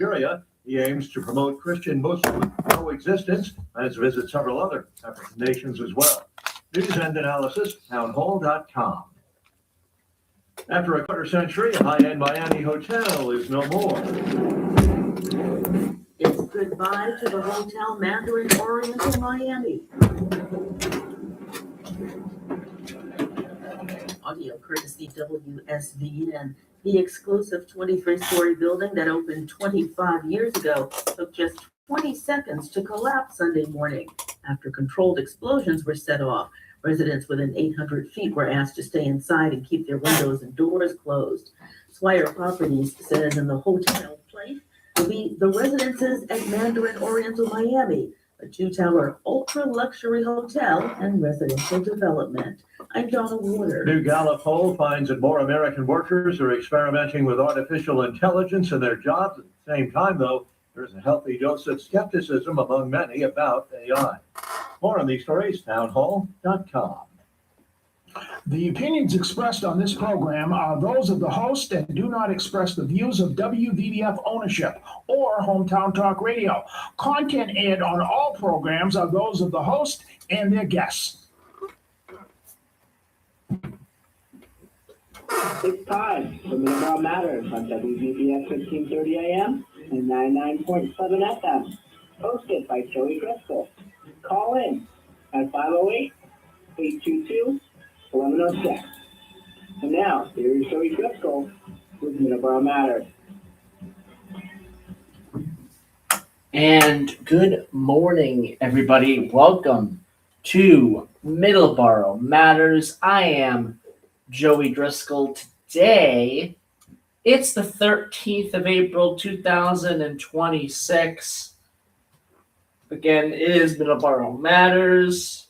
Nigeria. He aims to promote Christian-Muslim coexistence and has visited several other African nations as well. News and analysis, townhall.com. After a quarter century, a high-end Miami hotel is no more. It's goodbye to the Hotel Mandarin Oriental Miami. Audio courtesy WSVN. The exclusive 23-story building that opened 25 years ago took just 20 seconds to collapse Sunday morning after controlled explosions were set off. Residents within 800 feet were asked to stay inside and keep their windows and doors closed. Swire Properties says in the hotel plate will be the residences at Mandarin Oriental Miami, a 2-tower ultra-luxury hotel and residential development. I'm Donna Warner. New Gallup poll finds that more American workers are experimenting with artificial intelligence in their jobs. At the same time, though, there's a healthy dose of skepticism among many about AI. More on these stories, townhall.com. The opinions expressed on this program are those of the host and do not express the views of WVBF ownership or Hometown Talk Radio. Content aired on all programs are those of the host and their guests. It's time for Middleboro Matters on WVBF 1530 AM and 99.7 FM. Hosted by Joey Driscoll. Call in at 508-822-1106. And now, here's Joey Driscoll with Middleboro Matters. And good morning, everybody. Welcome to Middleboro Matters. I am Joey Driscoll. Today, it's the 13th of April, 2026. Again, it is Middleboro Matters.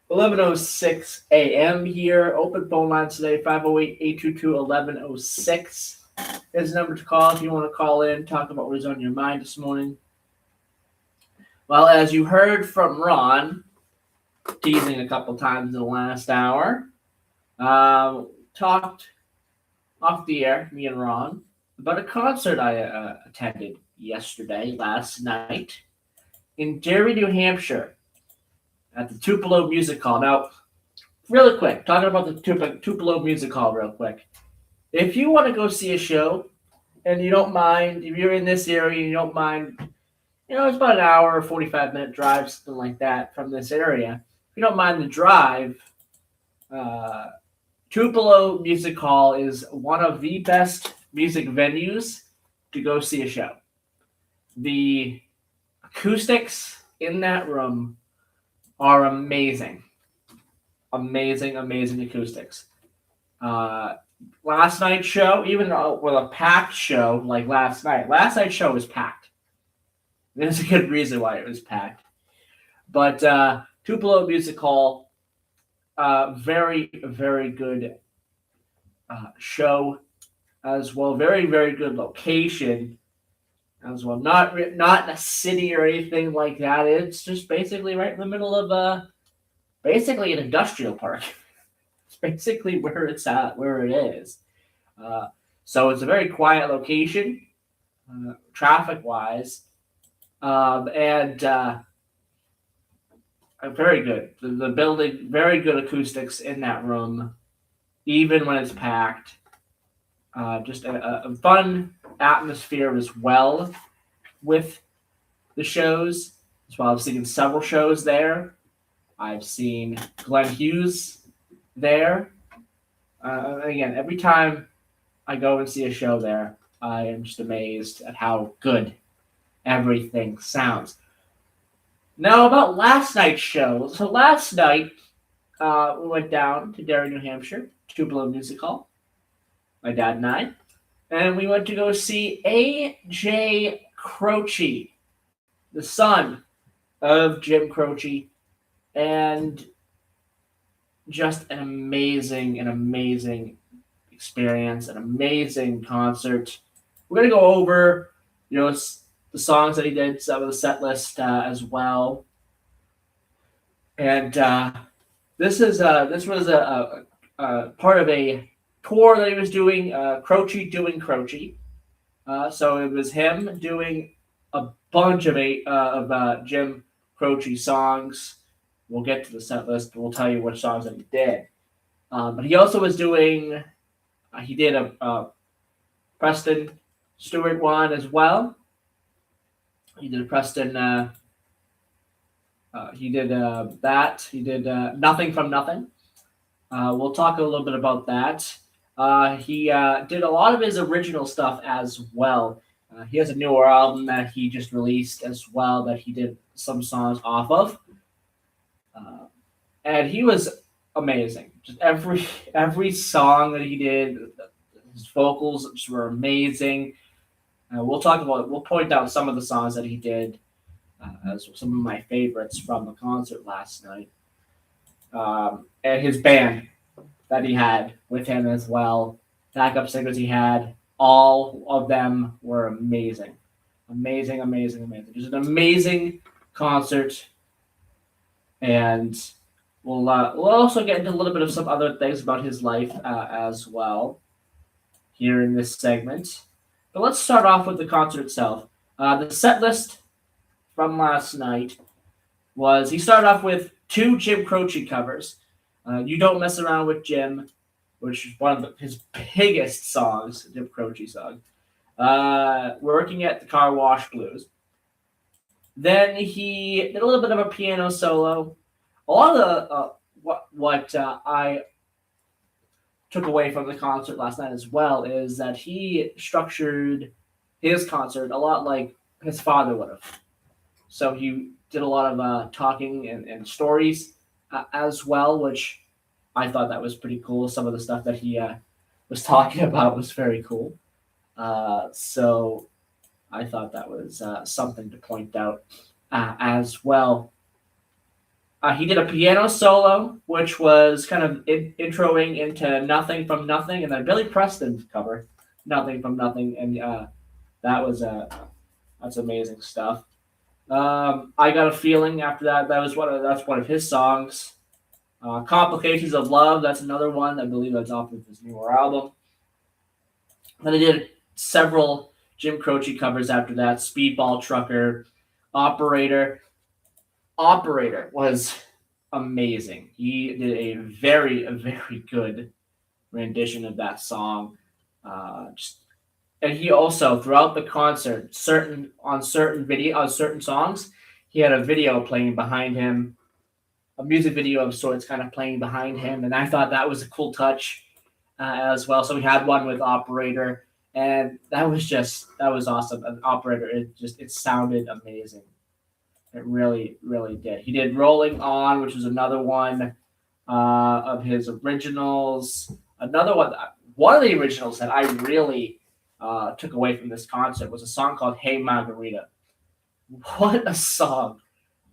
11:06 a.m. here. Open phone line today, 508-822-1106. There's a number to call if you want to call in, talk about what is on your mind this morning. Well, as you heard from Ron, teasing a couple times in the last hour, talked off the air, me and Ron, about a concert I attended last night, in Derry, New Hampshire, at the Tupelo Music Hall. Now, really quick, talking about the Tupelo Music Hall real quick. If you want to go see a show, and you don't mind, if you're in this area, and you don't mind, it's about an hour or 45-minute drive, something like that, from this area. If you don't mind the drive, Tupelo Music Hall is one of the best music venues to go see a show. The acoustics in that room are amazing. Amazing acoustics. Last night's show, even with a packed show like last night's show was packed. There's a good reason why it was packed. But Tupelo Music Hall, very, very good show as well. Very, very good location as well. Not in a city or anything like that. It's just basically right in the middle of basically an industrial park. It's basically where it's at, where it is. So it's a very quiet location, traffic-wise, and very good. The building, very good acoustics in that room, even when it's packed. Just a fun atmosphere as well with the shows. As well, I've seen several shows there. I've seen Glenn Hughes there. Again, every time I go and see a show there, I am just amazed at how good everything sounds. Now, about last night's show. So last night, we went down to Derry, New Hampshire, Tupelo Music Hall, my dad and I, and we went to go see A.J. Croce, the son of Jim Croce, and just an amazing experience, an amazing concert. We're going to go over, the songs that he did, some of the set list as well. And this was a part of a tour that he was doing, Croce doing Croce. So it was him doing a bunch of Jim Croce songs. We'll get to the set list. We'll tell you which songs that he did. But he also was doing. He did a Preston Stewart one as well. He did a Preston. He did that. He did Nothing from Nothing. We'll talk a little bit about that. He did a lot of his original stuff as well. He has a newer album that he just released as well that he did some songs off of. And he was amazing. Just every song that he did, his vocals just were amazing. We'll point out some of the songs that he did as some of my favorites from the concert last night. And his band that he had with him as well, backup singers he had, all of them were amazing. Amazing. Just an amazing concert. And we'll also get into a little bit of some other things about his life as well here in this segment. But let's start off with the concert itself. The set list from last night was he started off with 2 Jim Croce covers. You Don't Mess Around with Jim, which is one of his biggest songs, Jim Croce song. Working at the Car Wash Blues. Then he did a little bit of a piano solo. A lot of what I took away from the concert last night as well is that he structured his concert a lot like his father would have. So he did a lot of talking and stories as well, which I thought that was pretty cool. Some of the stuff that he was talking about was very cool. So I thought that was something to point out as well. He did a piano solo, which was kind of introing into Nothing from Nothing, and then Billy Preston cover Nothing from Nothing, and that's amazing stuff. I Got a Feeling after that. That's one of his songs. Complications of Love. That's another one. I believe that's off of his newer album. Then he did several Jim Croce covers after that. Speedball Trucker, Operator. Operator was amazing. He did a very good rendition of that song. And he also throughout the concert, certain songs, he had a video playing behind him, a music video of sorts, kind of playing behind him, and I thought that was a cool touch as well. So we had one with Operator, and that was awesome. An Operator, it sounded amazing. It really did. He did Rolling On, which was another one of his originals. Another one of the originals that I really took away from this concert was a song called Hey Margarita. What a song.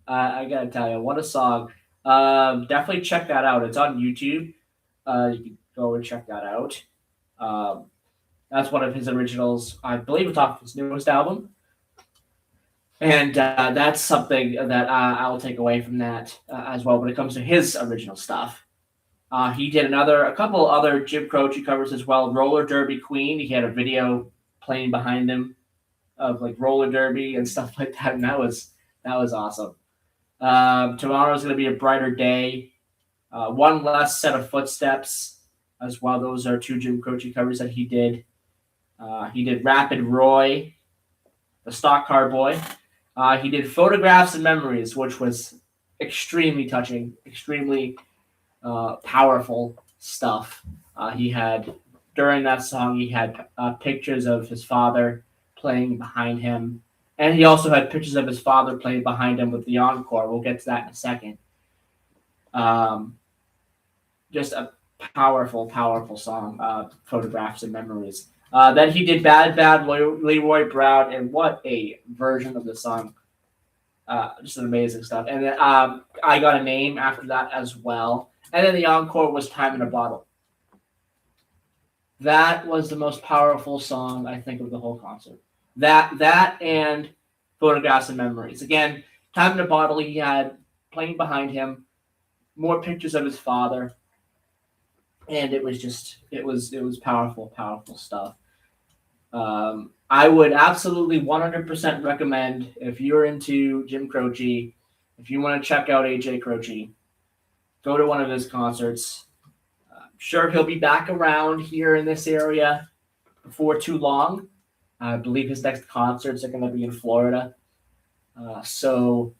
I gotta tell you, what a song. Definitely check that out. It's on YouTube. You can go and check that out. That's one of his originals. I believe it's off his newest album. And that's something that I'll take away from that as well when it comes to his original stuff. He did a couple other Jim Croce covers as well. Roller Derby Queen. He had a video playing behind him of like roller derby and stuff like that, and that was awesome. Tomorrow's gonna be a brighter day. One Less Set of Footsteps as well. Those are 2 Jim Croce covers that he did. He did Rapid Roy, the Stock Car Boy. He did Photographs and Memories, which was extremely touching, extremely powerful stuff. He had, during that song, he had pictures of his father playing behind him. And he also had pictures of his father playing behind him with the encore. We'll get to that in a second. Just a powerful song, Photographs and Memories. Then he did Bad Bad Leroy Brown, and what a version of the song. Just an amazing stuff. And then I Got a Name after that as well. And then the encore was Time in a Bottle. That was the most powerful song, I think, of the whole concert. That and Photographs and Memories. Again, Time in a Bottle, he had playing behind him, more pictures of his father. And it was powerful stuff. I would absolutely 100% recommend, if you're into Jim Croce, if you want to check out AJ Croce, go to one of his concerts. I'm sure he'll be back around here in this area before too long. I believe his next concerts are going to be in Florida. So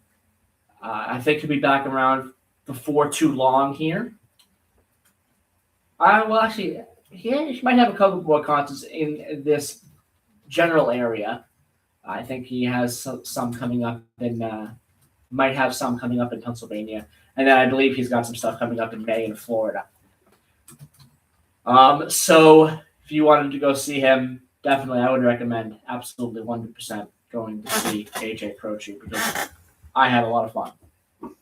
I think he'll be back around before too long here. Well, actually, he might have a couple more concerts in this general area. I think he has some coming up might have some coming up in Pennsylvania. And then I believe he's got some stuff coming up in May in Florida. So if you wanted to go see him, definitely I would recommend absolutely 100% going to see AJ Croce because I had a lot of fun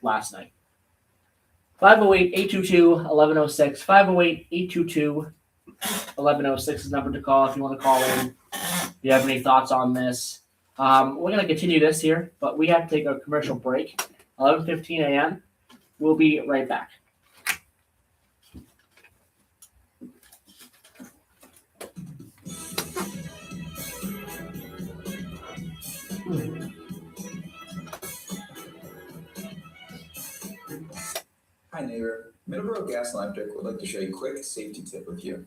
last night. 508-822-1106. 508-822-1106 is the number to call if you want to call in. If you have any thoughts on this. We're going to continue this here, but we have to take a commercial break. 11:15 a.m. We'll be right back. Hi neighbor, Middleboro Gas and Electric would like to share a quick safety tip with you.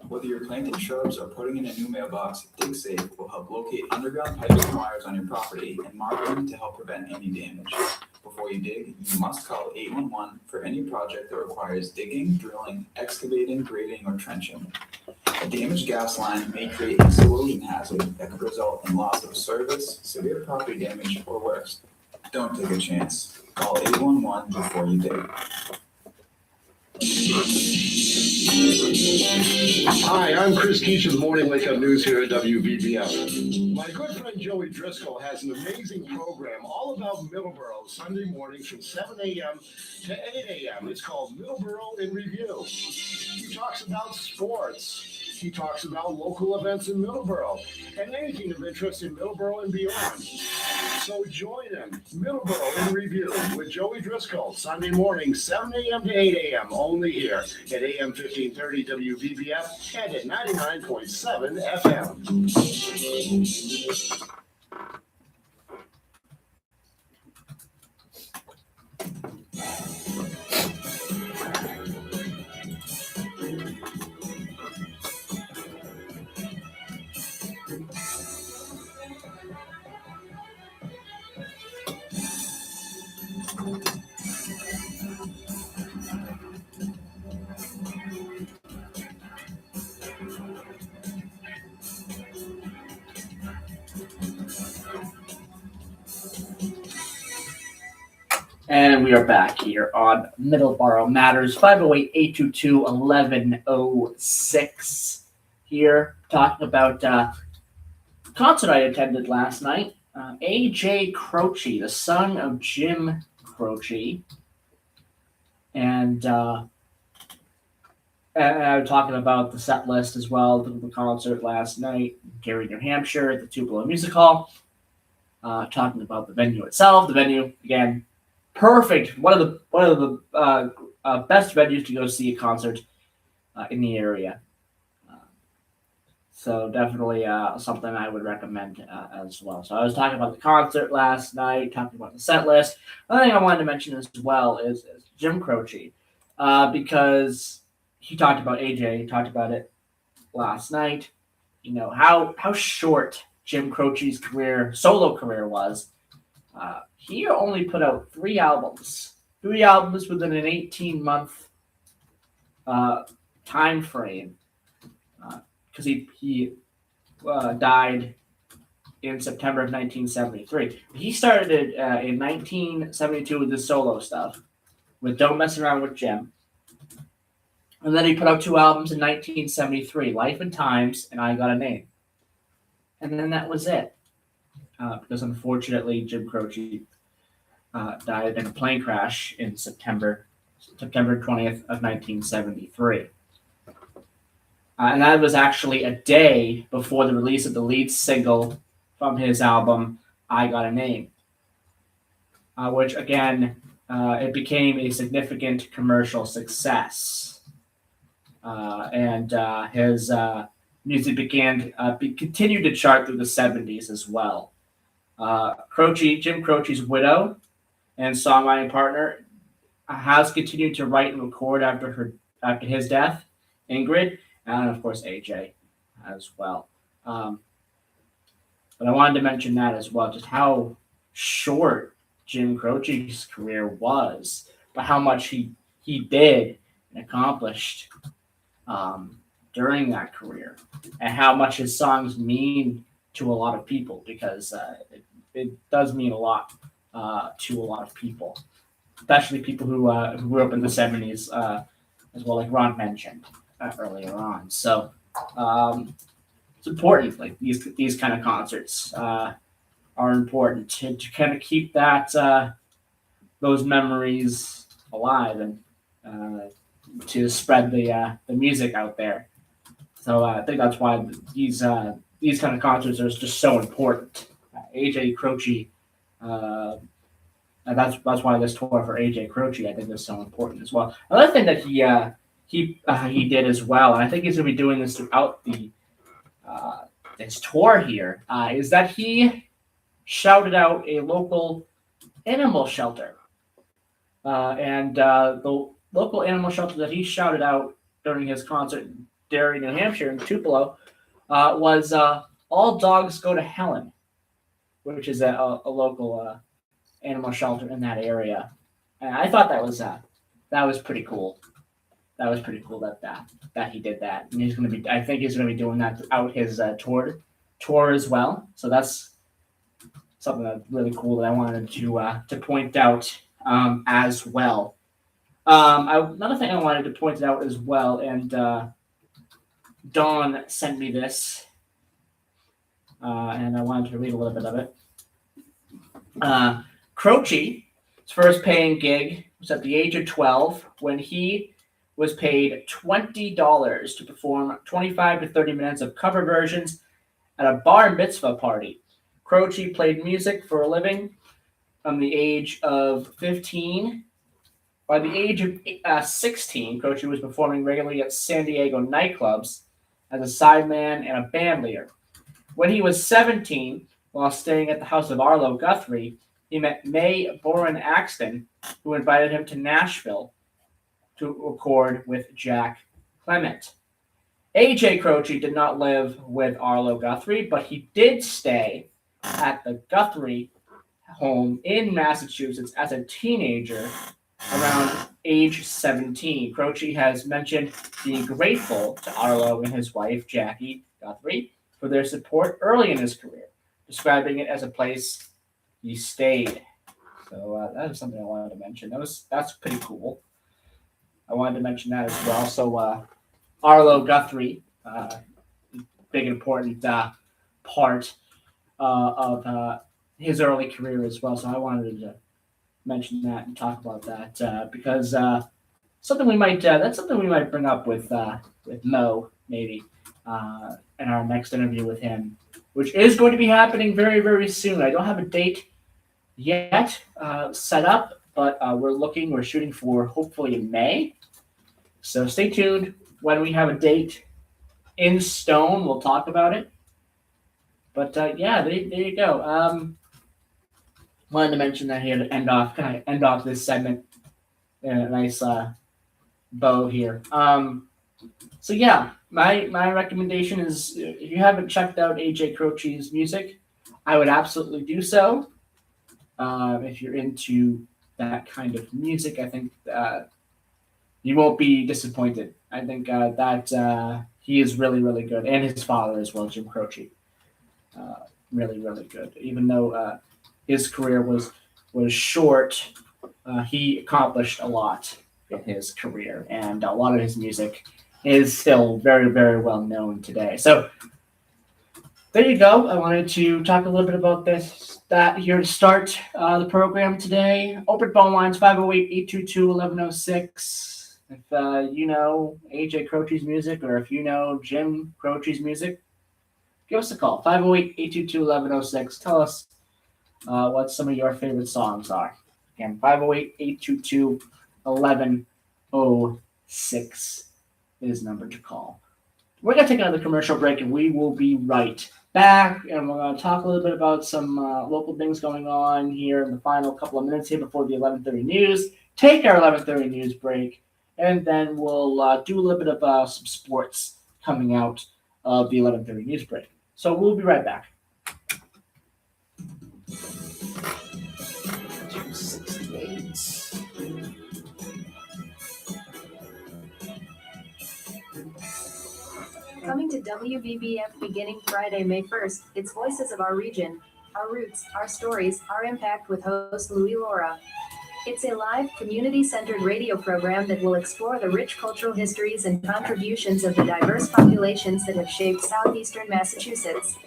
Whether you're planting shrubs or putting in a new mailbox, DigSafe will help locate underground pipes and wires on your property and mark them to help prevent any damage. Before you dig, you must call 811 for any project that requires digging, drilling, excavating, grading, or trenching. A damaged gas line may create an explosion hazard that could result in loss of service, severe property damage, or worse. Don't take a chance. Call 811 before you dig. Hi, I'm Chris Keach of the Morning Wake Up News here at WVBF. My good friend Joey Driscoll has an amazing program all about Middleboro Sunday mornings from 7 a.m. to 8 a.m. It's called Middleboro in Review. He talks about sports. He talks about local events in Middleboro and anything of interest in Middleboro and beyond. So join him, Middleboro in Review with Joey Driscoll, Sunday morning, 7 a.m. to 8 a.m. only here at AM 1530 WVBF and at 99.7 FM. And we are back here on Middleboro Matters, 508-822-1106. Here, talking about a concert I attended last night. AJ Croce, the son of Jim Croce. And I was talking about the set list as well, the concert last night, Gary, New Hampshire, at the Tupelo Music Hall. Talking about the venue itself. The venue, again, perfect. One of the best venues to go see a concert in the area. So definitely something I would recommend as well. So I was talking about the concert last night, talking about the set list. Another thing I wanted to mention as well is Jim Croce, because he talked about AJ. He talked about it last night. You know how short Jim Croce's solo career was. He only put out 3 albums within an 18-month time frame, because he died in September of 1973. He started in 1972 with his solo stuff, with Don't Mess Around with Jim. And then he put out 2 albums in 1973, Life and Times and I Got a Name. And then that was it. Because unfortunately, Jim Croce died in a plane crash in September 20th of 1973. And that was actually a day before the release of the lead single from his album, I Got a Name. Which, again, it became a significant commercial success. And his music continued to chart through the 70s as well. Jim Croce's widow and songwriting partner has continued to write and record after his death, Ingrid, and of course AJ as well. But I wanted to mention that as well, just how short Jim Croce's career was, but how much he did and accomplished during that career, and how much his songs mean to a lot of people, because it does mean a lot to a lot of people, especially people who grew up in the 70s, as well, like Ron mentioned earlier on. So it's important, like these kind of concerts are important to kind of keep those memories alive, and to spread the music out there. So I think that's why these kind of concerts are just so important. AJ Croce, and that's why this tour for AJ Croce, I think, is so important as well. Another thing that he did as well, and I think he's going to be doing this throughout this tour here, is that he shouted out a local animal shelter, and the local animal shelter that he shouted out during his concert in Derry, New Hampshire, in Tupelo, was All Dogs Go to Helen, which is a local animal shelter in that area. And I thought that was pretty cool. That was pretty cool that he did that. And I think he's gonna be doing that throughout his tour as well. So that's something that's really cool that I wanted to point out as well. Another thing I wanted to point out as well, and Dawn sent me this, and I wanted to read a little bit of it. Croce's first paying gig was at the age of 12, when he was paid $20 to perform 25 to 30 minutes of cover versions at a bar mitzvah party. Croce played music for a living from the age of 15. By the age of 16, Croce was performing regularly at San Diego nightclubs as a sideman and a band leader. When he was 17, while staying at the house of Arlo Guthrie, he met May Boren Axton, who invited him to Nashville to record with Jack Clement. AJ Croce did not live with Arlo Guthrie, but he did stay at the Guthrie home in Massachusetts as a teenager around age 17. Croce has mentioned being grateful to Arlo and his wife, Jackie Guthrie, for their support early in his career, describing it as a place he stayed. So that is something I wanted to mention. That's pretty cool. I wanted to mention that as well. So Arlo Guthrie, big important part of his early career as well. So I wanted to mention that and talk about that because that's something we might bring up with Mo maybe in our next interview with him, which is going to be happening very, very soon. I don't have a date yet set up, but we're shooting for hopefully in May. So stay tuned. When we have a date in stone, we'll talk about it. But yeah, there you go. Wanted to mention that here to end off this segment in a nice bow here. So yeah, my recommendation is, if you haven't checked out AJ Croce's music, I would absolutely do so. If you're into that kind of music, I think you won't be disappointed. I think that he is really, really good, and his father as well, Jim Croce. Really, really good. Even though his career was short, he accomplished a lot in his career, and a lot of his music is still very, very well known today. So there you go. I wanted to talk a little bit about that here to start the program today. Open phone lines 508-822-1106. If you know AJ Croce's music, or if you know Jim Croce's music, give us a call. 508-822-1106. Tell us what some of your favorite songs are. Again, 508-822-1106 is the number to call. We're going to take another commercial break, and we will be right back. And we're going to talk a little bit about some local things going on here in the final couple of minutes here before the 11:30 news. Take our 11:30 news break, and then we'll do a little bit of some sports coming out of the 11:30 news break. So we'll be right back. 268. Coming to WVBF beginning Friday, May 1st, it's Voices of Our Region, Our Roots, Our Stories, Our Impact with host Louis Laura. It's a live, community-centered radio program that will explore the rich cultural histories and contributions of the diverse populations that have shaped southeastern Massachusetts.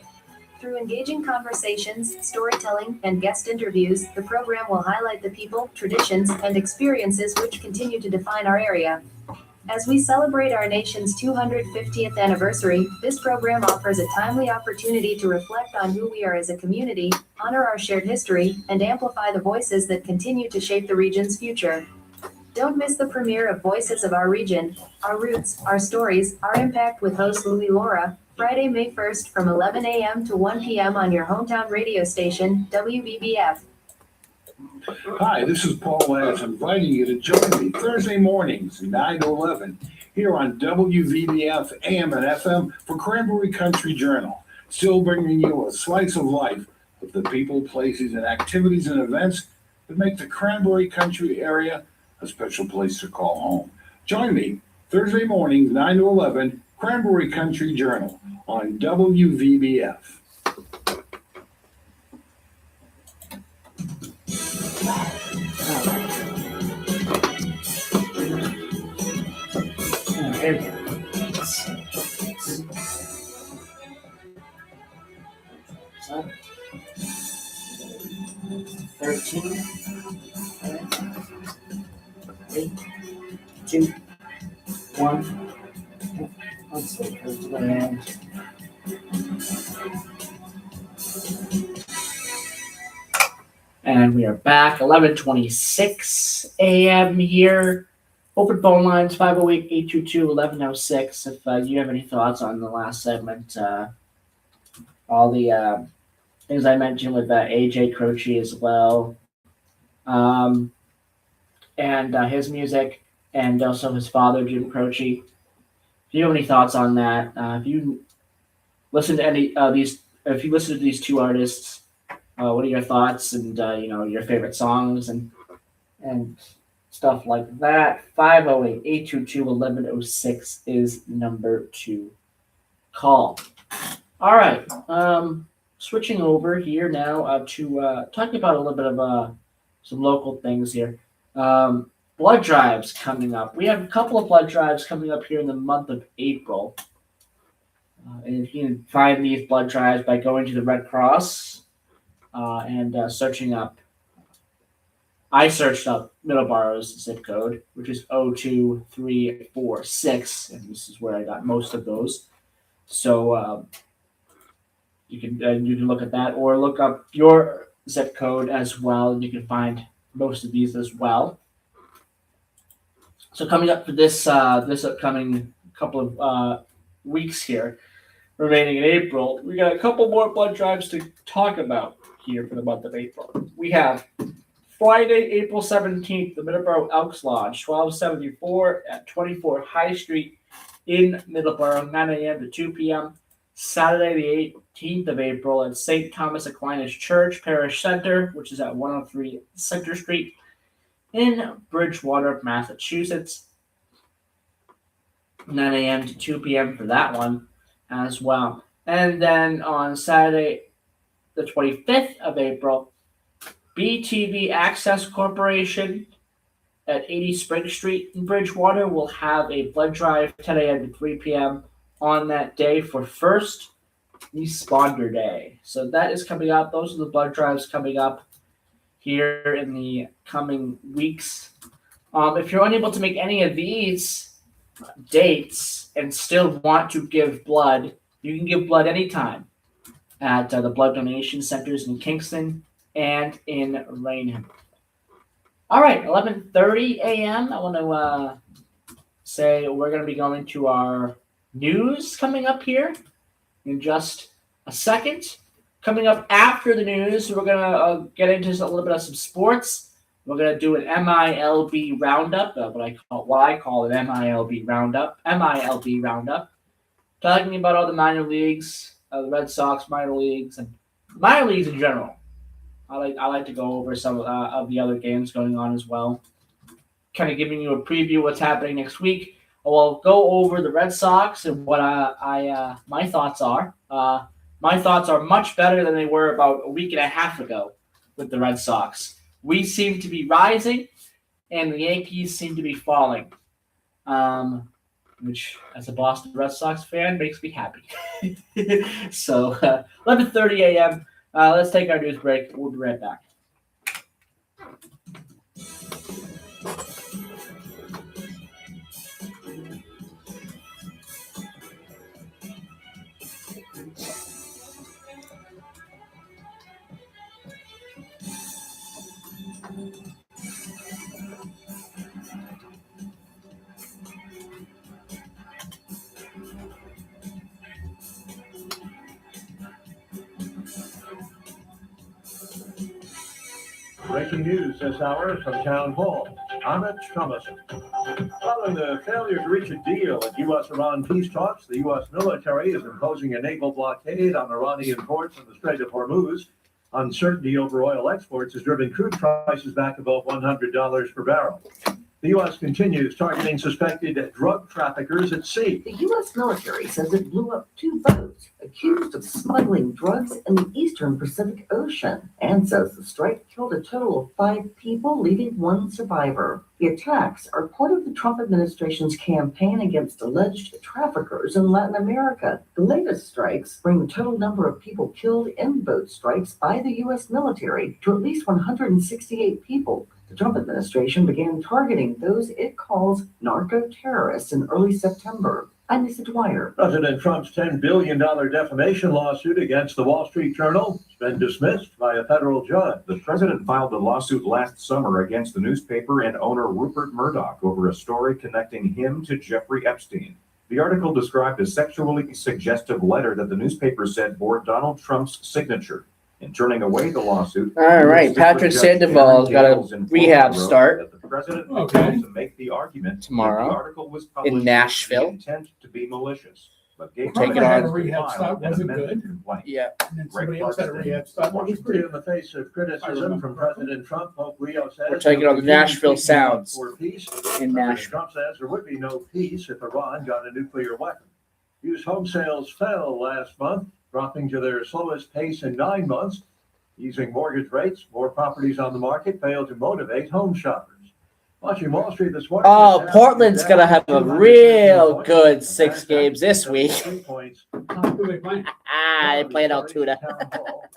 Through engaging conversations, storytelling, and guest interviews, the program will highlight the people, traditions, and experiences which continue to define our area. As we celebrate our nation's 250th anniversary, this program offers a timely opportunity to reflect on who we are as a community, honor our shared history, and amplify the voices that continue to shape the region's future. Don't miss the premiere of Voices of Our Region, Our Roots, Our Stories, Our Impact with host Louis Laura, Friday, May 1st from 11 a.m. to 1 p.m. on your hometown radio station, WVBF. Hi, this is Paul Lance inviting you to join me Thursday mornings, 9 to 11, here on WVBF AM and FM for Cranberry Country Journal. Still bringing you a slice of life of the people, places, and activities and events that make the Cranberry Country area a special place to call home. Join me Thursday mornings, 9 to 11, Cranberry Country Journal on WVBF. There we go. 13, 8, 2, 1. Let's see, goes to the end. And we are back, 11:26 a.m. here. Open phone lines, 508-822-1106. If you have any thoughts on the last segment, all the things I mentioned with A.J. Croce as well, and his music, and also his father, Jim Croce. If you have any thoughts on that, if you listen to any these, if you listen to these two artists, what are your thoughts and your favorite songs and stuff like that? 508-822-1106 is number to call. All right, switching over here now to talking about a little bit of some local things here. Blood drives coming up. We have a couple of blood drives coming up here in the month of April. And you can find these blood drives by going to the Red Cross and searching up. I searched up Middleboro's zip code, which is 02346, and this is where I got most of those. So you can look at that, or look up your zip code as well, and you can find most of these as well. So coming up for this upcoming couple of weeks here, remaining in April, we got a couple more blood drives to talk about here for the month of April. We have Friday, April 17th, the Middleboro Elks Lodge, 1274 at 24 High Street in Middleboro, 9 a.m. to 2 p.m. Saturday, the 18th of April at St. Thomas Aquinas Church Parish Center, which is at 103 Center Street in Bridgewater, Massachusetts, 9 a.m. to 2 p.m. for that one as well. And then on Saturday, the 25th of April, BTV Access Corporation at 80 Spring Street in Bridgewater will have a blood drive 10 a.m. to 3 p.m. on that day for First Responder Day. So that is coming up. Those are the blood drives coming up here in the coming weeks. If you're unable to make any of these dates and still want to give blood, you can give blood anytime at the blood donation centers in Kingston and in Rainham. All right, 11:30 a.m. I want to say we're going to be going to our news coming up here in just a second. Coming up after the news, we're going to get into a little bit of some sports. We're going to do an MILB roundup, what I call an MILB roundup. Talking about all the minor leagues, the Red Sox minor leagues, and minor leagues in general. I like to go over some of the other games going on as well. Kind of giving you a preview of what's happening next week. We'll go over the Red Sox and what my thoughts are. My thoughts are much better than they were about a week and a half ago with the Red Sox. We seem to be rising, and the Yankees seem to be falling, which, as a Boston Red Sox fan, makes me happy. So, 11:30 a.m. Let's take our news break. We'll be right back. Breaking news this hour from Town Hall. Ahmed Thomason. Following the failure to reach a deal at U.S.-Iran peace talks, the U.S. military is imposing a naval blockade on Iranian ports in the Strait of Hormuz. Uncertainty over oil exports has driven crude prices back above $100 per barrel. The U.S. continues targeting suspected drug traffickers at sea. The U.S. military says it blew up 2 boats accused of smuggling drugs in the eastern Pacific Ocean and says the strike killed a total of 5 people, leaving 1 survivor. The attacks are part of the Trump administration's campaign against alleged traffickers in Latin America. The latest strikes bring the total number of people killed in boat strikes by the U.S. military to at least 168 people. The Trump administration began targeting those it calls narco-terrorists in early September. I'm Lisa Dwyer. President Trump's $10 billion defamation lawsuit against the Wall Street Journal has been dismissed by a federal judge. The president filed a lawsuit last summer against the newspaper and owner Rupert Murdoch over a story connecting him to Jeffrey Epstein. The article described a sexually suggestive letter that the newspaper said bore Donald Trump's signature. In turning away the lawsuit, all right, Patrick Sandoval's got a rehab start. The president failed to make the argument tomorrow that the article was published in Nashville. with the intent to be malicious, but gave Take it on. a Rehab start wasn't good. complaint. Yeah. And then somebody else had a rehab start. What was In pretty the face of criticism from President Trump, Pope Leo says We're taking on the Nashville Sounds for peace. in President Nashville. Trump says there would be no peace if Iran got a nuclear weapon. Used home sales fell last month, dropping to their slowest pace in 9 months. Easing mortgage rates, more properties on the market failed to motivate home shoppers. Watching Wall Street this morning. Oh, Portland's going to have a real good 6 games this week. Who they playing? They played Altoona.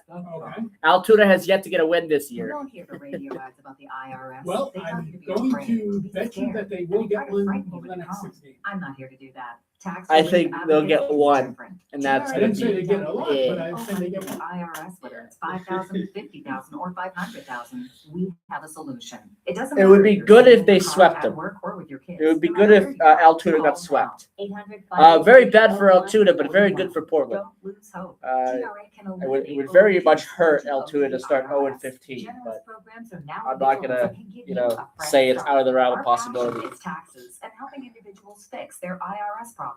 Okay. Altoona has yet to get a win this You year. don't hear the radio ads about the IRS. Well, They tell I'm you to be going afraid, to be bet you scared. that they will get one Frighten you over with the next calm. 6 games. I'm not here to do that. Tax I relief think they'll get advocates is one, different. and that's I going didn't to say be they get a lot, Yeah. but I said they get The one. IRS, whether it's 5,000, 50,000, or 500,000, we have a solution. It doesn't It would matter be if you're good sitting if in they the car swept at them. work or with your kids. It would be No good matter if where you are, Altoona call got now. swept. 800 Very bad for Altoona, but very good for Portland. Don't lose hope. Uh, TRA can It would eliminate very overreach much hurt budget of Altoona to the start IRS. 0-15, Generous but programs are now I'm not available gonna, that can give a fresh say it's start. out of the realm of Our possibility. passion is taxes and helping individuals fix their IRS problems.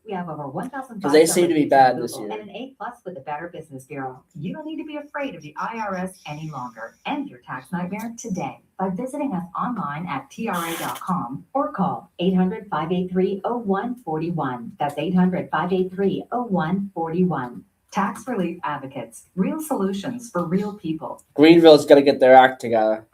We have over 1,000 Because they seem to be bad this and year. an A+ with the Better Business Bureau. You don't need to be afraid of the IRS any longer. End your tax nightmare today by visiting us online at tra.com or call 800-583-0141. That's 800-583-0141. Tax Relief Advocates. Real solutions for real people. Greenville's going to get their act together.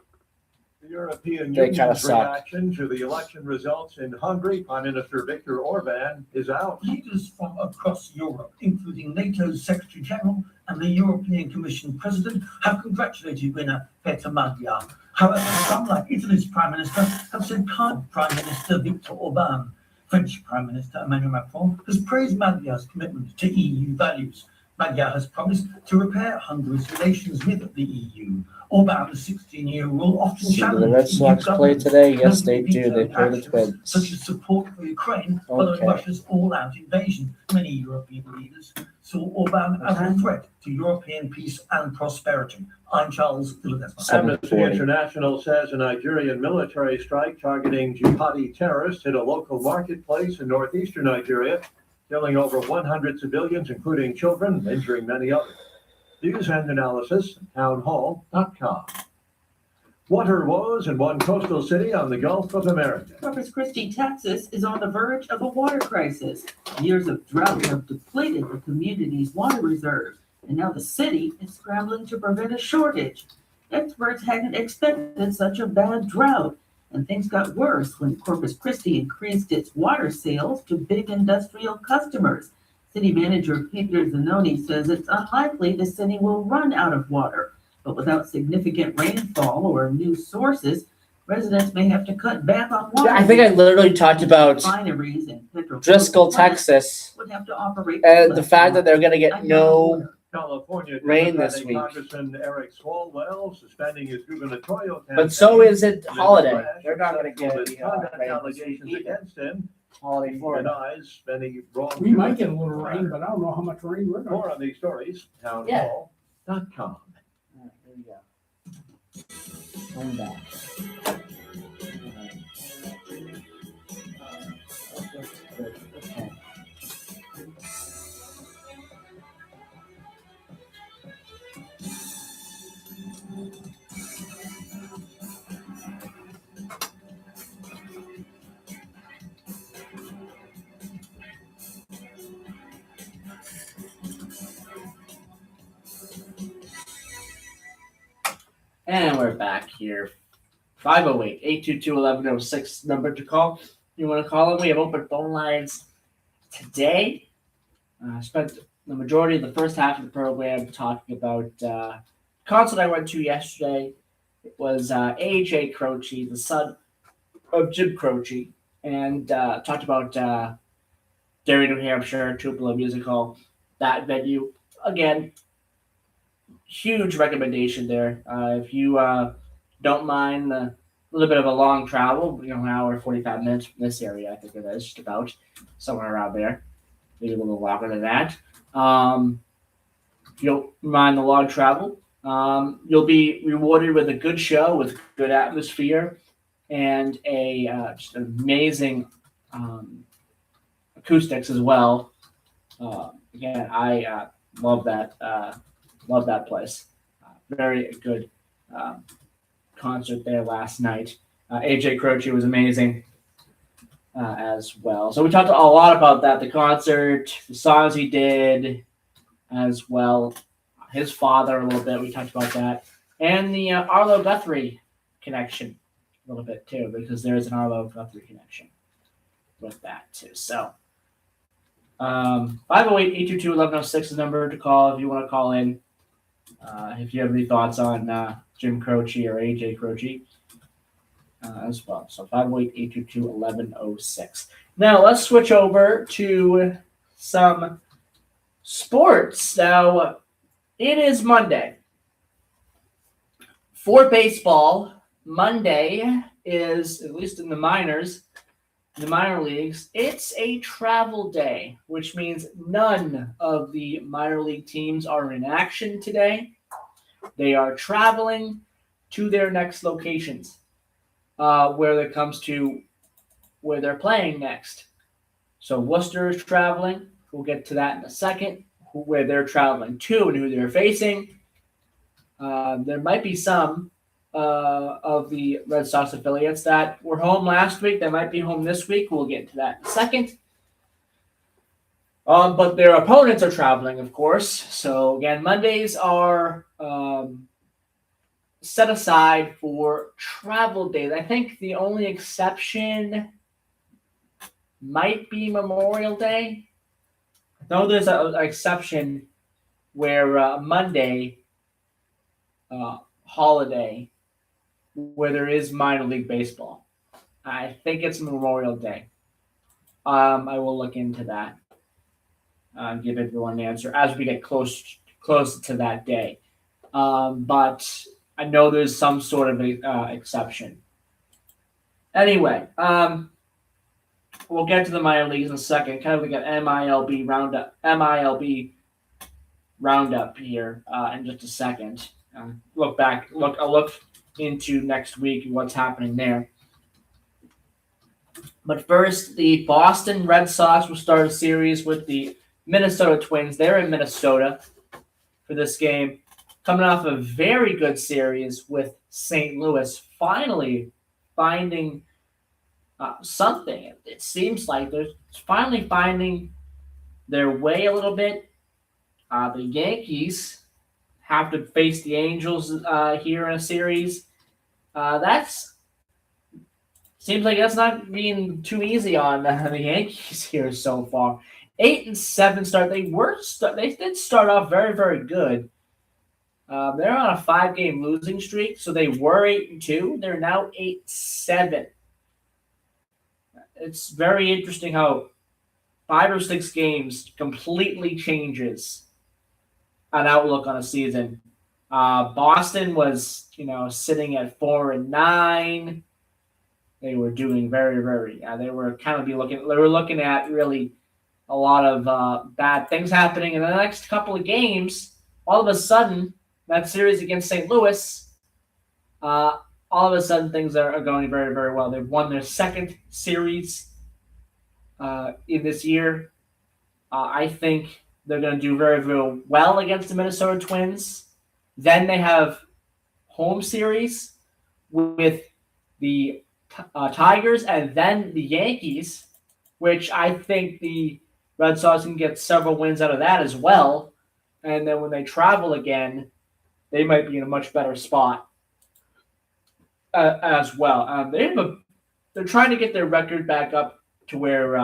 The European They kinda Union's suck. reaction to the election results in Hungary, Prime Minister Viktor Orban is out. Leaders from across Europe, including NATO's Secretary General and the European Commission President, have congratulated winner Peter Magyar. However, some, like Italy's Prime Minister, have said kind Prime Minister Viktor Orban. French Prime Minister Emmanuel Macron has praised Magyar's commitment to EU values. Magyar has promised to repair Hungary's relations with the EU. Orban, the 16-year rule, often So do the challenged Red EU Sox play governments, today? Yes, they notably do. They vetoing play the actions such as Twins. support for Ukraine following Okay. Russia's all-out invasion. Many European leaders saw Orban as a threat to European peace and prosperity. I'm Charles Villadesma. Amnesty 7:40. International says a Nigerian military strike targeting jihadi terrorists hit a local marketplace in northeastern Nigeria, killing over 100 civilians, including children, injuring many others. News and analysis, townhall.com. Water woes in one coastal city on the Gulf of America. Corpus Christi, Texas is on the verge of a water crisis. Years of drought have depleted the community's water reserves, and now the city is scrambling to prevent a shortage. Experts hadn't expected such a bad drought, and things got worse when Corpus Christi increased its water sales to big industrial customers. City manager Peter Zanoni says it's unlikely the city will run out of water, but without significant rainfall or new sources, residents may have to cut back on water. Yeah, I think I literally talked about Refineries and petrochemical Driscoll, plants Texas, would have to operate and with the less fact that they're going to water. get no. California Rain Democratic this week. Congressman Eric Swalwell suspending his gubernatorial campaign. But so is it amid Holiday. backlash They're not going to get for any misconduct rain this allegations week either. against him. Holiday, He Florida. denies any wrongdoing. We might get a little rain, but I don't know how much rain we're going More on these stories, townhall.com. All right, here we go. I'm back. Okay. And we're back here. 508-822-1106 number to call. You want to call them? We have open phone lines today. I spent the majority of the first half of the program talking about concert I went to yesterday. It was A.J. Croce, the son of Jim Croce, and talked about Derry, New Hampshire, Tupelo Music Hall. That venue, again, huge recommendation there. If you don't mind a little bit of a long travel, an hour 45 minutes from this area, I think it is, just about somewhere around there. Maybe a little longer than that. If you don't mind the long travel, you'll be rewarded with a good show with good atmosphere and a just amazing acoustics as well. Again, I love that place. Very good concert there last night. AJ Croce was amazing as well. So we talked a lot about that, the concert, the songs he did as well. His father a little bit, we talked about that. And the Arlo Guthrie connection a little bit too, because there's an Arlo Guthrie connection with that too. So 508-822-1106 is the number to call if you want to call in. If you have any thoughts on Jim Croce or AJ Croce as well. So 508-822-1106. Now let's switch over to some sports. Now it is Monday. For baseball, Monday is, at least in the minors, the minor leagues, it's a travel day, which means none of the minor league teams are in action today. They are traveling to their next locations, where it comes to where they're playing next. So Worcester is traveling. We'll get to that in a second, where they're traveling to and who they're facing. There might be some of the Red Sox affiliates that were home last week that might be home this week. We'll get to that in a second. But their opponents are traveling, of course. So again, Mondays are set aside for travel days. I think the only exception might be Memorial Day. Though there's an exception where Monday holiday, where there is minor league baseball. I think it's Memorial Day. I will look into that give everyone an answer as we get close to that day. But I know there's some sort of exception. Anyway, we'll get to the minor leagues in a second. Kind of like an MILB roundup here in just a second. I'll look into next week and what's happening there. But first, the Boston Red Sox will start a series with the Minnesota Twins. They're in Minnesota for this game, coming off a very good series with St. Louis, finally finding something. It seems like they're finally finding their way a little bit. The Yankees have to face the Angels here in a series. That's seems like that's not being too easy on the Yankees here so far. 8-7 start. They did start off very, very good. They're on a 5-game losing streak, so they were 8-2. They're now 8-7. It's very interesting how 5 or 6 games completely changes an outlook on a season. Boston was, sitting at 4-9. They were doing very, very. They were looking at really a lot of bad things happening in the next couple of games. All of a sudden, that series against St. Louis, all of a sudden things are going very, very well. They've won their second series in this year. I think they're going to do very, very well against the Minnesota Twins. Then they have home series with the Tigers and then the Yankees, which I think the Red Sox can get several wins out of that as well. And then when they travel again, they might be in a much better spot as well. They're trying to get their record back up to where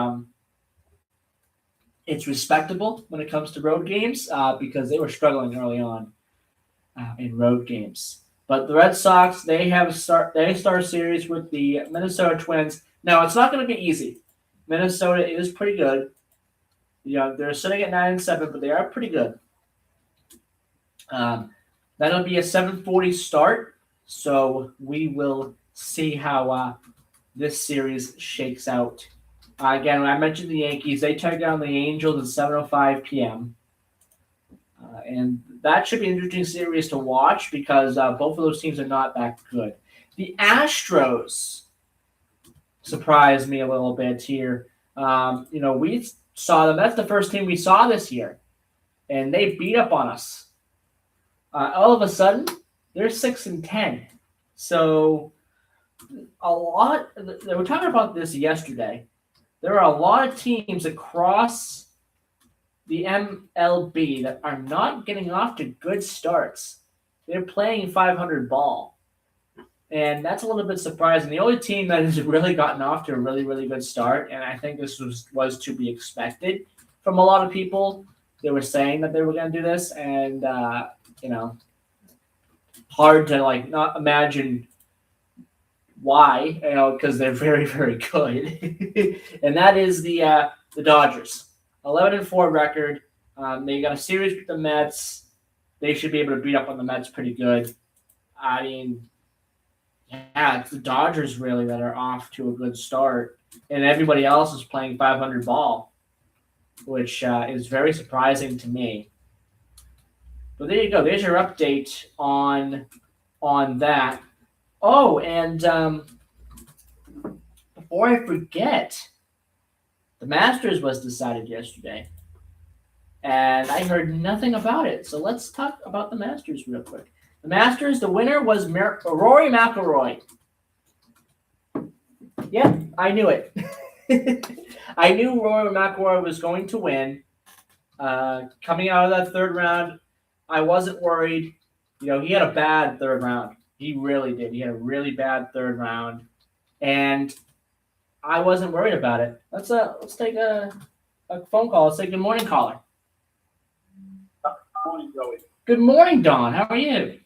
it's respectable when it comes to road games because they were struggling early on in road games. But the Red Sox, they start a series with the Minnesota Twins. Now, it's not going to be easy. Minnesota is pretty good. They're sitting at 9-7, but they are pretty good. That'll be a 7:40 start, so we will see how this series shakes out. Again, I mentioned the Yankees. They took down the Angels at 7:05 p.m. And that should be an interesting series to watch because both of those teams are not that good. The Astros surprised me a little bit here. We saw them. That's the first team we saw this year, and they beat up on us. All of a sudden, they're 6-10. So a lot. They were talking about this yesterday. There are a lot of teams across the MLB that are not getting off to good starts. They're playing 500 ball. And that's a little bit surprising. The only team that has really gotten off to a really, really good start, and I think this was to be expected from a lot of people. They were saying that they were going to do this, and, hard to, not imagine why, because they're very, very good. And that is the Dodgers. 11-4 record. They got a series with the Mets. They should be able to beat up on the Mets pretty good. I mean, it's the Dodgers really that are off to a good start, and everybody else is playing 500 ball, which is very surprising to me. But there you go. There's your update on that. Oh, and before I forget, the Masters was decided yesterday, and I heard nothing about it. So let's talk about the Masters real quick. The Masters, the winner was Rory McIlroy. Yeah, I knew it. I knew Rory McIlroy was going to win. Coming out of that third round, I wasn't worried. He had a bad third round. He really did. He had a really bad third round, and I wasn't worried about it. Let's take a phone call. Let's say good morning, caller. Good morning, Joey. Good morning, Don. How are you?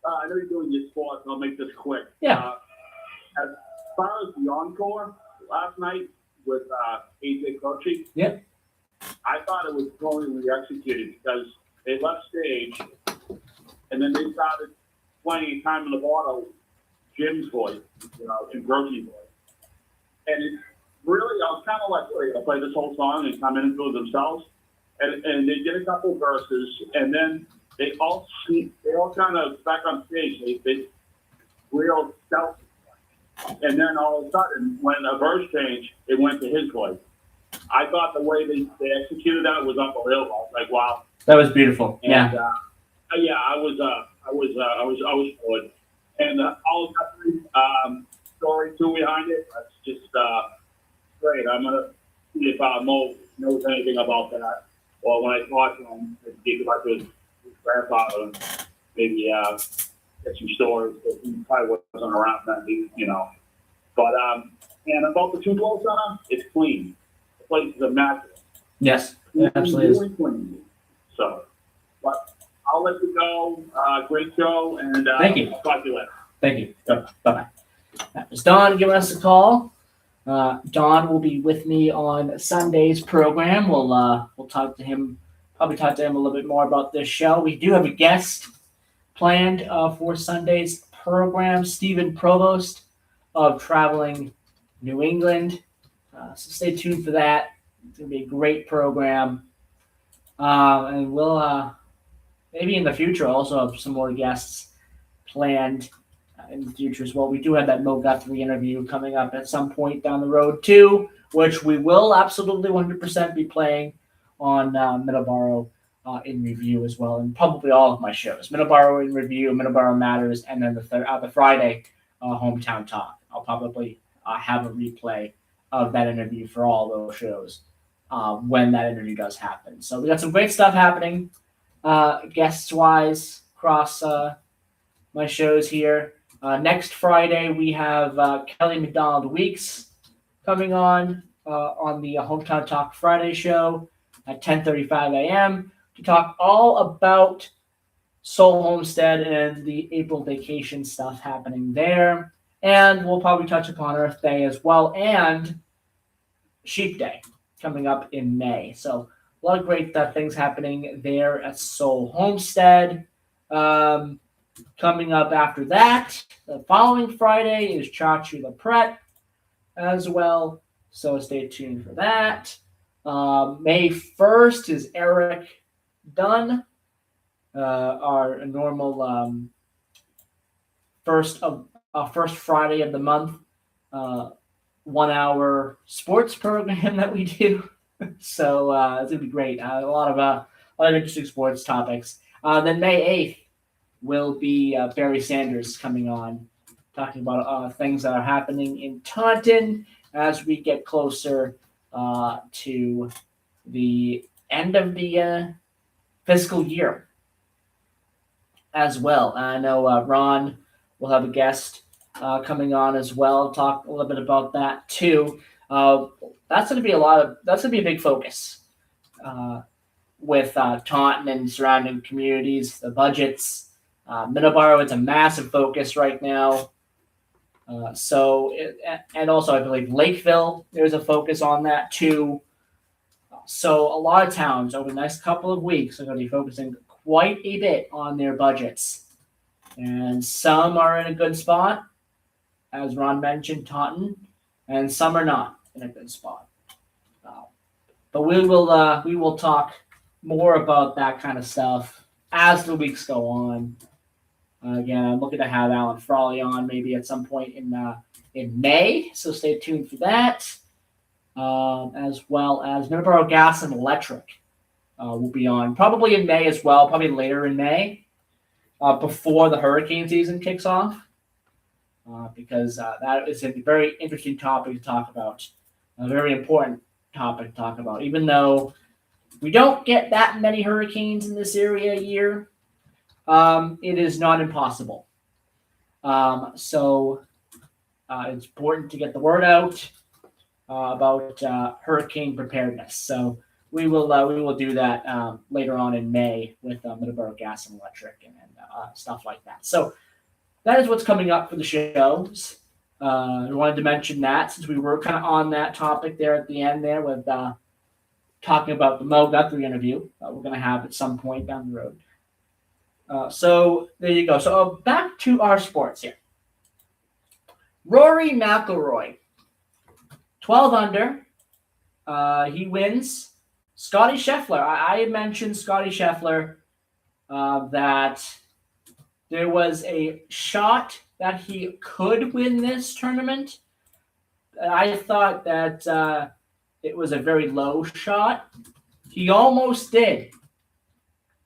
I know you're doing your sports, and I'll make this quick. Yeah. As far as the encore last night with AJ Croce. Yep. I thought it was brilliantly executed because they left stage and then they started playing Time in the Bottle, Jim's voice, Jim Croce's voice. And it really, I was kind of like, they're going to play this whole song and come in and do it themselves. And they did a couple verses, and then they all kind of back on stage. They real stealth. And then all of a sudden, when a verse changed, it went to his voice. I thought the way they executed that was unbelievable. I was like, wow. That was beautiful. And, Yeah. I was good. And all the story too behind it. That's just great. I'm gonna see if Mo knows anything about that. Or when I talk to him, speak about his grandfather, and maybe get some stories. But he probably wasn't around then, But and about the two blow center, it's clean. The place is immaculate. Yes, it absolutely is. Really clean. So, but I'll let you go. Great show, and Thank you. Talk to you later. Thank you. Bye bye. That was Don giving us a call. Don will be with me on Sunday's program. We'll talk to him, probably talk to him a little bit more about this show. We do have a guest planned for Sunday's program, Stephen Provost of Traveling New England. So stay tuned for that. It's going to be a great program. And we'll maybe in the future also have some more guests planned in the future as well. We do have that Mo Guthrie interview coming up at some point down the road too, which we will absolutely 100% be playing on Middleboro in review as well, and probably all of my shows. Middleboro in review, Middleboro Matters, and then the Friday Hometown Talk. I'll probably have a replay of that interview for all those shows when that interview does happen. So we got some great stuff happening guests-wise across my shows here. Next Friday, we have Kelly McDonald Weeks coming on the Hometown Talk Friday show at 10:35 a.m. to talk all about Soul Homestead and the April vacation stuff happening there. And we'll probably touch upon Earth Day as well and Sheep Day coming up in May. So a lot of great things happening there at Soul Homestead. Coming up after that, the following Friday is Chachi LaPret as well. So stay tuned for that. May 1st is Eric Dunn, our normal first Friday of the month 1 hour sports program that we do. So it's gonna be great. A lot of interesting sports topics. Then May 8th will be Barry Sanders coming on, talking about things that are happening in Taunton as we get closer to the end of the fiscal year as well. I know Ron will have a guest coming on as well, talk a little bit about that too. That's going to be a big focus with Taunton and surrounding communities, the budgets. Middleboro, it's a massive focus right now. And also I believe Lakeville, there's a focus on that too. So a lot of towns over the next couple of weeks are going to be focusing quite a bit on their budgets. And some are in a good spot, as Ron mentioned, Taunton, and some are not in a good spot. But we will talk more about that kind of stuff as the weeks go on. Again, I'm looking to have Alan Frawley on maybe at some point in May, so stay tuned for that. As well as Middleboro Gas and Electric will be on probably in May as well, probably later in May, before the hurricane season kicks off, because that is a very interesting topic to talk about, a very important topic to talk about. Even though we don't get that many hurricanes in this area a year, it is not impossible. So it's important to get the word out about hurricane preparedness. So we will do that later on in May with Middleboro Gas and Electric and stuff like that. So that is what's coming up for the shows. I wanted to mention that since we were kind of on that topic there at the end there with talking about the Mo Guthrie interview that we're going to have at some point down the road. So there you go. So back to our sports here. Rory McIlroy, 12 under. He wins. Scotty Scheffler. I mentioned Scotty Scheffler that there was a shot that he could win this tournament. I thought that it was a very low shot. He almost did.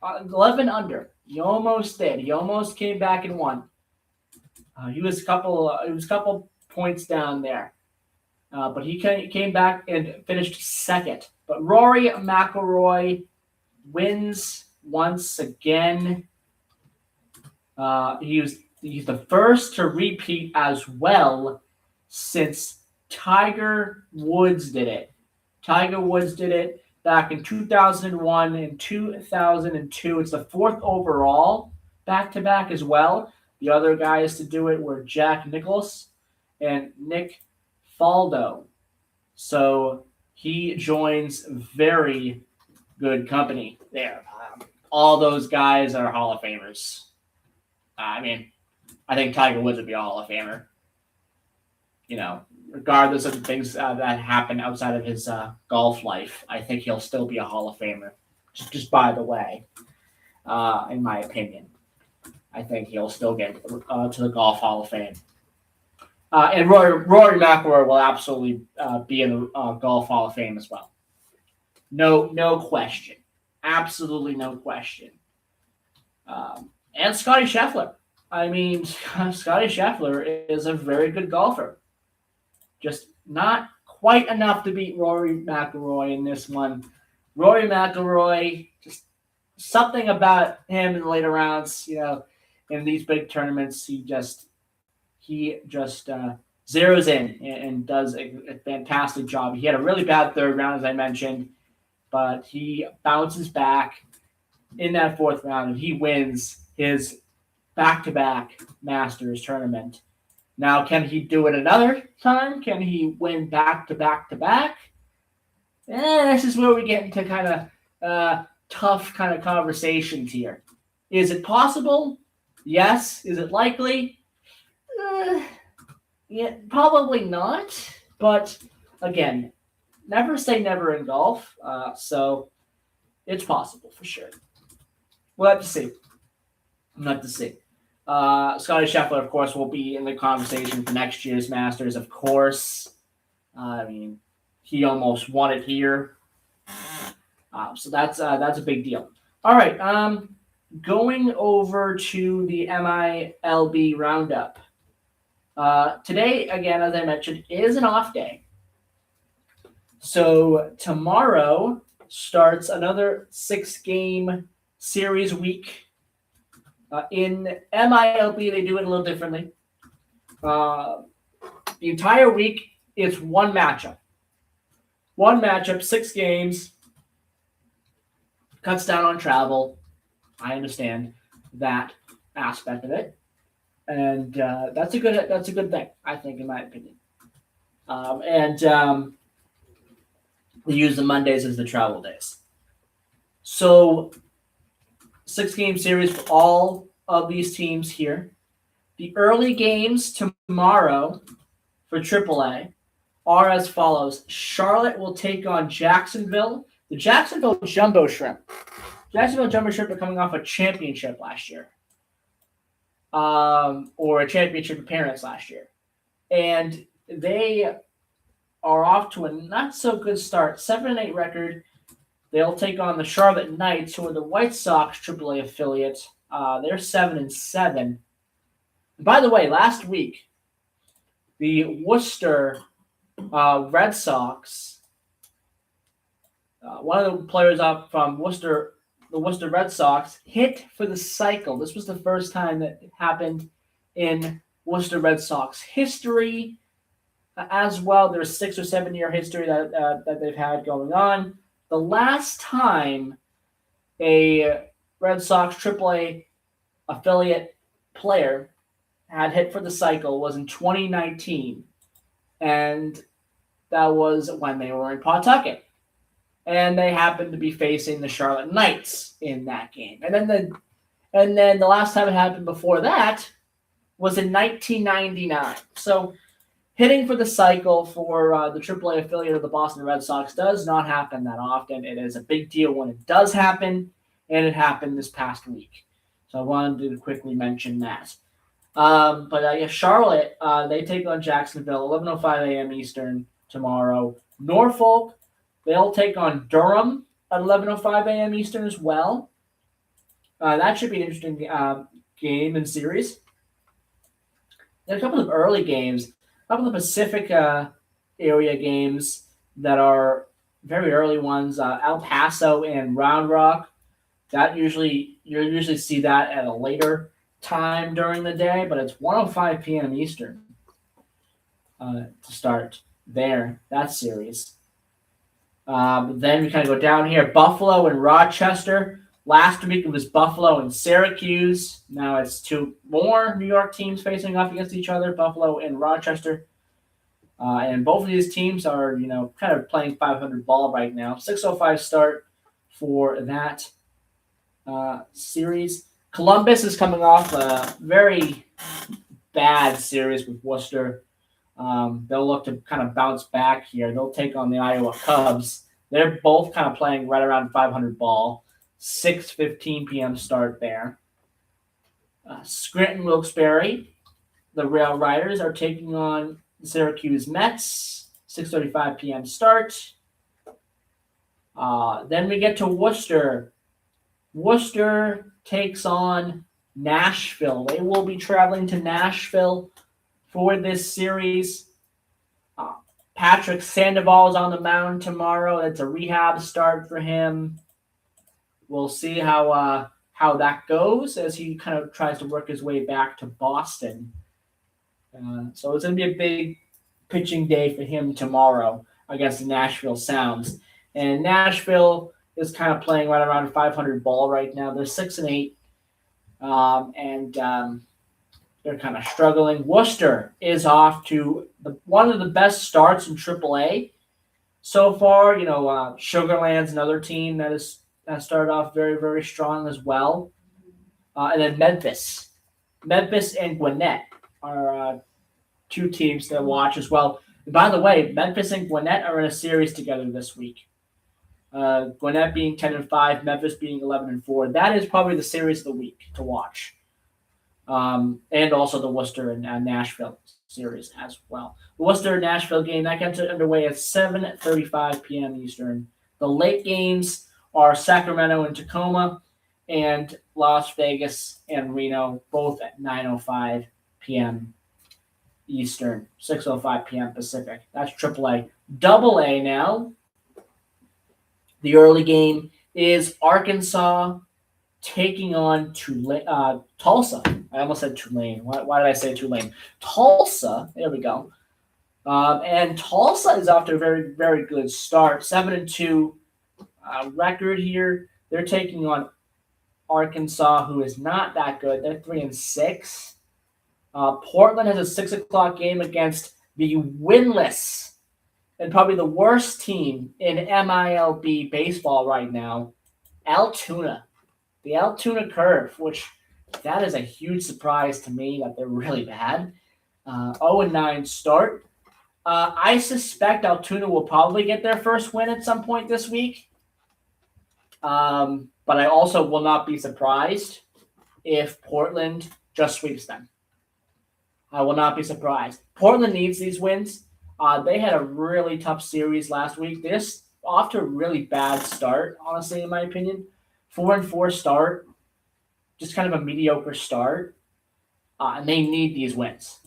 11 under. He almost did. He almost came back and won. He was a couple points down there. But he came back and finished second. But Rory McIlroy wins once again. He's the first to repeat as well since Tiger Woods did it. Tiger Woods did it back in 2001 and 2002. It's the fourth overall back-to-back as well. The other guys to do it were Jack Nicklaus and Nick Faldo. So he joins very good company there. All those guys are Hall of Famers. I mean, I think Tiger Woods would be a Hall of Famer. You know, regardless of the things that happen outside of his golf life, I think he'll still be a Hall of Famer. Just by the way, in my opinion, I think he'll still get to the Golf Hall of Fame. And Rory McIlroy will absolutely be in the Golf Hall of Fame as well. No question. Absolutely no question. And Scotty Scheffler. I mean, Scotty Scheffler is a very good golfer. Just not quite enough to beat Rory McIlroy in this one. Rory McIlroy, just something about him in the later rounds, you know, in these big tournaments, he just zeroes in and does a fantastic job. He had a really bad third round, as I mentioned, but he bounces back in that fourth round and he wins his back-to-back Masters tournament. Now, can he do it another time? Can he win back-to-back-to-back? This is where we get into kind of tough kind of conversations here. Is it possible? Yes. Is it likely? Yeah, probably not. But again, never say never in golf. So it's possible for sure. We'll have to see. Scotty Scheffler, of course, will be in the conversation for next year's Masters, of course. I mean, he almost won it here. So that's a big deal. All right. Going over to the MILB Roundup. Today, again, as I mentioned, is an off day. So tomorrow starts another 6-game series week. In MILB, they do it a little differently. The entire week, it's one matchup. 6 games. Cuts down on travel. I understand that aspect of it. And that's a good thing, I think, in my opinion. They use the Mondays as the travel days. So 6-game series for all of these teams here. The early games tomorrow for AAA are as follows. Charlotte will take on Jacksonville. The Jacksonville Jumbo Shrimp. Jacksonville Jumbo Shrimp are coming off a championship last year. Or a championship appearance last year. And they are off to a not-so-good start. 7-8 record. They'll take on the Charlotte Knights, who are the White Sox AAA affiliate. They're 7-7. By the way, last week, the Worcester Red Sox, one of the players up from Worcester, the Worcester Red Sox, hit for the cycle. This was the first time that it happened in Worcester Red Sox history. As well, there's 6 or 7 year history that they've had going on. The last time a Red Sox AAA affiliate player had hit for the cycle was in 2019, and that was when they were in Pawtucket. and they happen to be facing the Charlotte Knights in that game. And then the last time it happened before that was in 1999. So hitting for the cycle for the AAA affiliate of the Boston Red Sox does not happen that often. It is a big deal when it does happen, and it happened this past week. So I wanted to quickly mention that. But Charlotte, they take on Jacksonville, 11:05 a.m. Eastern tomorrow. Norfolk, they'll take on Durham at 11:05 a.m. Eastern as well. That should be an interesting game and series. There are a couple of early games, a couple of Pacific area games that are very early ones. El Paso and Round Rock. You usually see that at a later time during the day, but it's 1:05 p.m. Eastern to start that series. Then we kind of go down here. Buffalo and Rochester. Last week it was Buffalo and Syracuse. Now it's two more New York teams facing off against each other, Buffalo and Rochester. And both of these teams are, kind of playing 500 ball right now. 6:05 start for that series. Columbus is coming off a very bad series with Worcester. They'll look to kind of bounce back here. They'll take on the Iowa Cubs. They're both kind of playing right around 500 ball. 6:15 p.m. start there. Scranton Wilkes-Barre, the Rail Riders are taking on the Syracuse Mets. 6:35 p.m. start. Then we get to Worcester. Worcester takes on Nashville. They will be traveling to Nashville for this series. Patrick Sandoval is on the mound tomorrow. It's a rehab start for him. We'll see how that goes as he kind of tries to work his way back to Boston. So it's going to be a big pitching day for him tomorrow against the Nashville Sounds. And Nashville is kind of playing right around 500 ball right now. They're 6-8, and they're kind of struggling. Worcester is off to one of the best starts in AAA so far. Sugarland's another team that started off very, very strong as well. And then Memphis and Gwinnett are two teams to watch as well. And by the way, Memphis and Gwinnett are in a series together this week. Gwinnett being 10-5, Memphis being 11-4. That is probably the series of the week to watch. And also the Worcester and Nashville series as well. The Worcester-Nashville game, that gets underway at 7:35 p.m. Eastern. The late games are Sacramento and Tacoma, and Las Vegas and Reno, both at 9:05 p.m. Eastern, 6:05 p.m. Pacific. That's AAA. AA now. The early game is Arkansas taking on Tulsa. I almost said Tulane. Why did I say Tulane? Tulsa. There we go. And Tulsa is off to a very, very good start. 7-2 record here. They're taking on Arkansas, who is not that good. They're 3-6. Portland has a 6 o'clock game against the winless and probably the worst team in MILB baseball right now, Altoona. The Altoona Curve, which that is a huge surprise to me that they're really bad. 0-9 start. I suspect Altoona will probably get their first win at some point this week. But I also will not be surprised if Portland just sweeps them. I will not be surprised. Portland needs these wins. They had a really tough series last week. They're off to a really bad start, honestly, in my opinion. 4-4 start, just kind of a mediocre start. And they need these wins.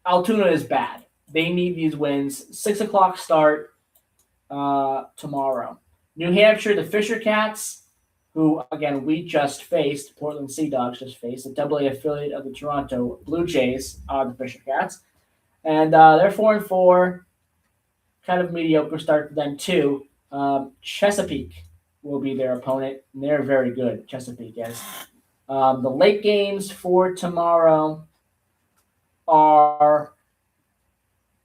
Altoona is bad. They need these wins. 6 o'clock start tomorrow. New Hampshire, the Fisher Cats, who, again, we just faced, Portland Sea Dogs just faced, a AA affiliate of the Toronto Blue Jays, are the Fisher Cats. And they're 4-4, kind of mediocre start for them, too. Chesapeake will be their opponent, and they're very good, Chesapeake is. The late games for tomorrow are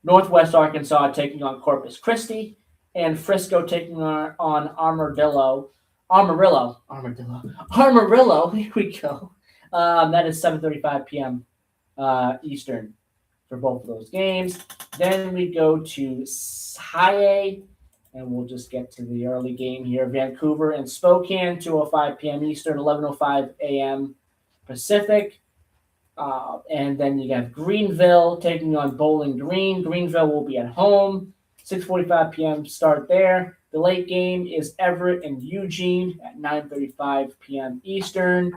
Northwest Arkansas taking on Corpus Christi, and Frisco taking on Amarillo. Here we go. That is 7:35 p.m. Eastern for both of those games. Then we go to High A, and we'll just get to the early game here. Vancouver and Spokane, 2:05 p.m. Eastern, 11:05 a.m. Pacific. And then you have Greenville taking on Bowling Green. Greenville will be at home, 6:45 p.m. start there. The late game is Everett and Eugene at 9:35 p.m. Eastern.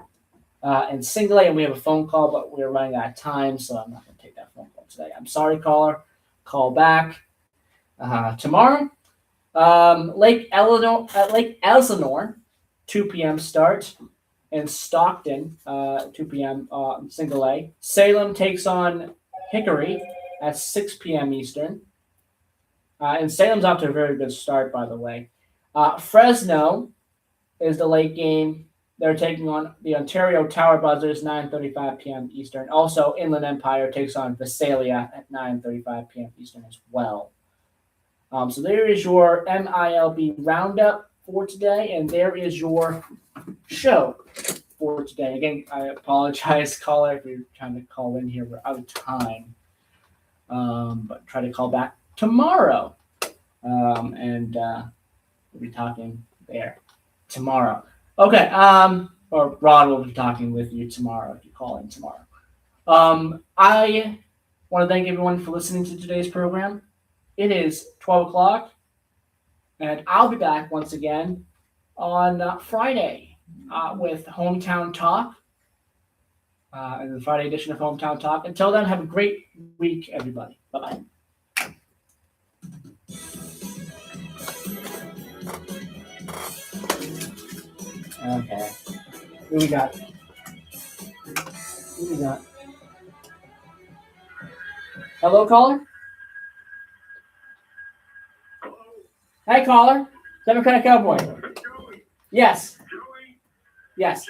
And Single A, and we have a phone call, but we're running out of time, so I'm not going to take that phone call today. I'm sorry, caller. Call back tomorrow. Lake Elsinore, 2 p.m. start, and Stockton, 2 p.m. Single A. Salem takes on Hickory at 6 p.m. Eastern. And Salem's off to a very good start, by the way. Fresno is the late game. They're taking on the Ontario Tower Buzzers, 9:35 p.m. Eastern. Also, Inland Empire takes on Visalia at 9:35 p.m. Eastern as well. So there is your MILB roundup for today, and there is your show for today. Again, I apologize, caller, if you're trying to call in here. We're out of time. But try to call back tomorrow. And we'll be talking there tomorrow. Okay, or Rod will be talking with you tomorrow if you call in tomorrow. I want to thank everyone for listening to today's program. It is 12 o'clock, and I'll be back once again on Friday with Hometown Talk, and the Friday edition of Hometown Talk. Until then, have a great week, everybody. Bye-bye. Okay. Who we got? Hello, caller? Hey, caller. Democratic Cowboy. Yes. Yes.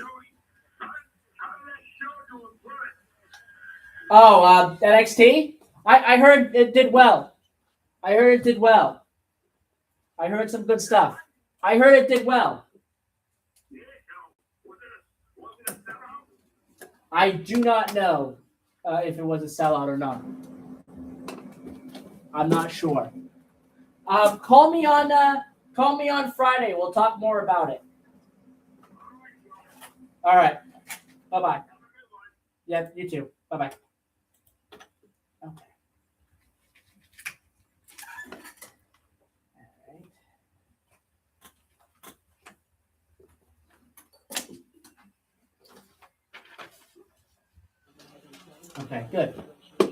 Oh, NXT? I heard it did well. I heard some good stuff. I heard it did well. I do not know if it was a sellout or not. I'm not sure. Call me on Friday. We'll talk more about it. All right. Bye-bye. Yeah, you too. Bye-bye. Okay. Okay, good.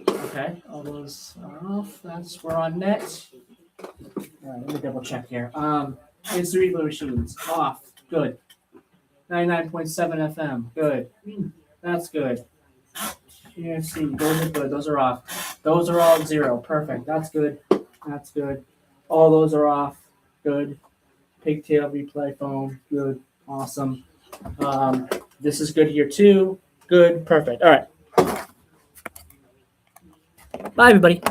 Okay, all those are off. We're on net. All right, let me double check here. It's the Replay Machines off. Good. 99.7 FM. Good. That's good. TRC, those are good. Those are off. Those are all 0. Perfect. That's good. That's good. All those are off. Good. Pigtail replay phone. Good. Awesome. This is good here too. Good. Perfect. All right. Bye, everybody.